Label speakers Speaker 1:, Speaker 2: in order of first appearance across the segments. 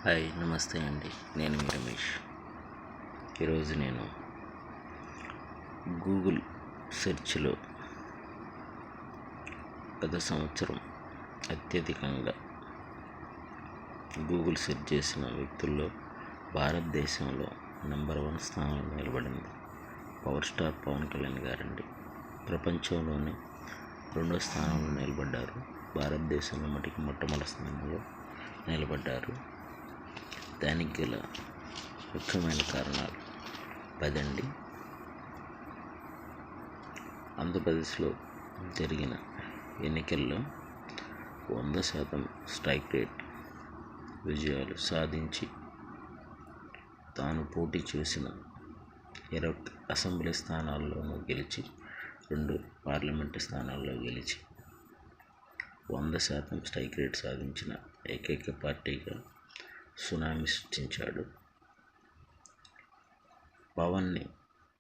Speaker 1: Hi నమస్తే అండి. నేను మీ రమేష్. ఈరోజు నేను గూగుల్ సెర్చ్లో గత సంవత్సరం అత్యధికంగా గూగుల్ సెర్చ్ చేసిన వ్యక్తుల్లో భారతదేశంలో నెంబర్ 1 స్థానంలో నిలబడింది పవర్ స్టార్ పవన్ కళ్యాణ్ గారండి. ప్రపంచంలోనే 2వ స్థానంలో నిలబడ్డారు. భారతదేశంలో మటుకు మొట్టమొదటి స్థానంలో నిలబడ్డారు. దానికి గల ముఖ్యమైన కారణాలు 10 అండి. ఆంధ్రప్రదేశ్లో జరిగిన ఎన్నికల్లో 100% స్ట్రైక్ రేట్ విజయాలు సాధించి తాను పోటీ చేసిన 20 అసెంబ్లీ స్థానాల్లోనూ గెలిచి 2 పార్లమెంటు స్థానాల్లో గెలిచి 100% స్ట్రైక్ రేట్ సాధించిన ఏకైక పార్టీగా సునామీ సృష్టించాడు. పవన్ని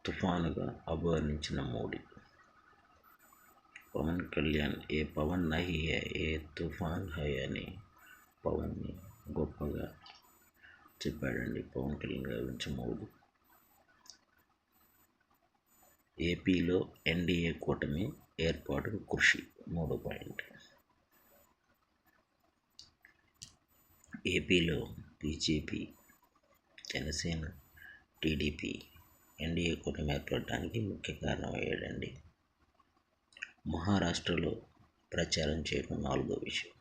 Speaker 1: తుఫానుగా అభివర్ణించిన మోడీ. పవన్ కళ్యాణ్ ఏ పవన్ నహీ హై ఏ తుఫాన్ హై అని పవన్ని గొప్పగా చెప్పాడండి పవన్ కళ్యాణ్ గారి గురించి మోడీ. ఏపీలో ఎన్డీఏ కూటమి ఏర్పాటుకు కృషి 3 పాయింట్. ఏపీలో బీజేపీ, జనసేన, టీడీపీ ఎన్డీఏ కూటమి ఏర్పడటానికి ముఖ్య కారణం అయ్యాడండి. మహారాష్ట్రలో ప్రచారం చేయడం 4వ విషయం.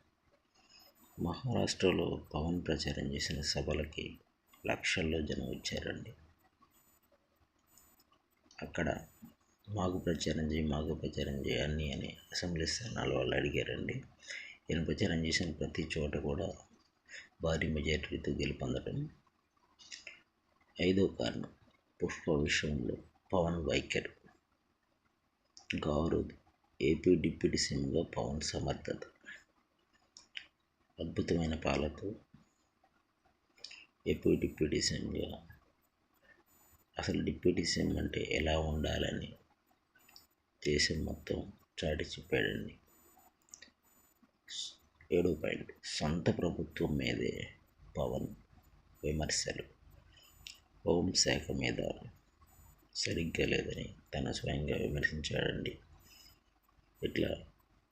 Speaker 1: మహారాష్ట్రలో పవన్ ప్రచారం చేసిన సభలకి లక్షల్లో జనం వచ్చారండి. అక్కడ మాకు ప్రచారం చేయి అని అసెంబ్లీ స్థానాల వాళ్ళు అడిగారండి. ఈయన ప్రచారం చేసిన ప్రతి చోట కూడా భారీ మెజారిటీతో గెలుపొందడం. 5వ కారణం పుష్ప విషయంలో పవన్ వైఖరి. గౌరవ్ ఏపీ డిప్యూటీ సీఎంగా పవన్ సమర్థత. అద్భుతమైన పాలతో ఏపీ డిప్యూటీ సీఎంగా అసలు డిప్యూటీ సీఎం అంటే ఎలా ఉండాలని దేశం మొత్తం చాటి చెప్పాడండి. 7వ పాయింట్ సొంత ప్రభుత్వం మీదే పవన్ విమర్శలు. హోంశాఖ మీద సరిగ్గా లేదని తన స్వయంగా విమర్శించాడండి. ఇట్లా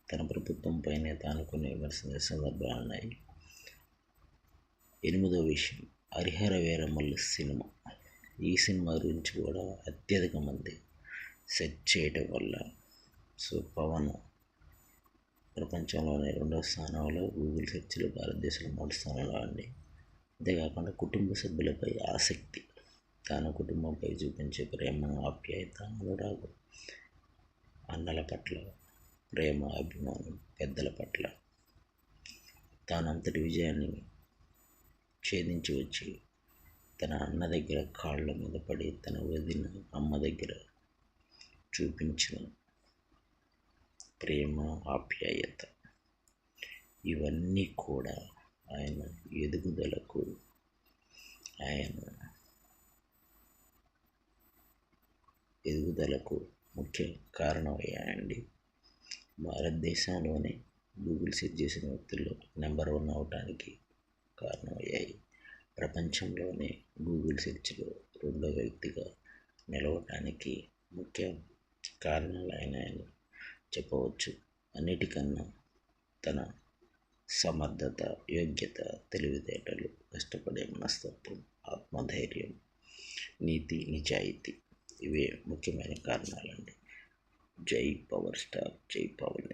Speaker 1: తన ప్రభుత్వం పైనే తాను కొన్ని విమర్శించే సందర్భాలు ఉన్నాయి. 8వ విషయం హరిహర వీరమల్లు సినిమా. ఈ సినిమా గురించి కూడా అత్యధిక మంది సెర్చ్ చేయడం వల్ల పవన్ ప్రపంచంలోనే 2వ స్థానంలో, గూగుల్ సెర్చ్లో భారతదేశంలో 3వ స్థానంలో అండి. అంతేకాకుండా కుటుంబ సభ్యులపై ఆసక్తి, తాను కుటుంబంపై చూపించే ప్రేమ, ఆప్యాయత, అనురాగం, అన్నల పట్ల ప్రేమ, అభిమానం, పెద్దల పట్ల తాను అంతటి విజయాన్ని ఛేదించి వచ్చి తన అన్న దగ్గర కాళ్ళ మీద పడి తన వదిన అమ్మ దగ్గర చూపించిన ప్రేమ, ఆప్యాయత ఇవన్నీ కూడా ఆయన ఎదుగుదలకు ముఖ్య కారణమయ్యాయండి. భారతదేశంలోనే గూగుల్ సెర్చ్ చేసిన వ్యక్తుల్లో నెంబర్ 1 అవటానికి కారణమయ్యాయి. ప్రపంచంలోనే గూగుల్ సెర్చ్లో 2వ వ్యక్తిగా నిలవటానికి ముఖ్య కారణాలు అయినాయని చెప్పవచ్చు. అన్నిటికన్నా తన సమర్థత, యోగ్యత, తెలివితేటలు, కష్టపడే మనస్తత్వం, ఆత్మధైర్యం, నీతి, నిజాయితీ ఇవే ముఖ్యమైన కారణాలండి. జై పవర్ స్టార్, జై పవన్.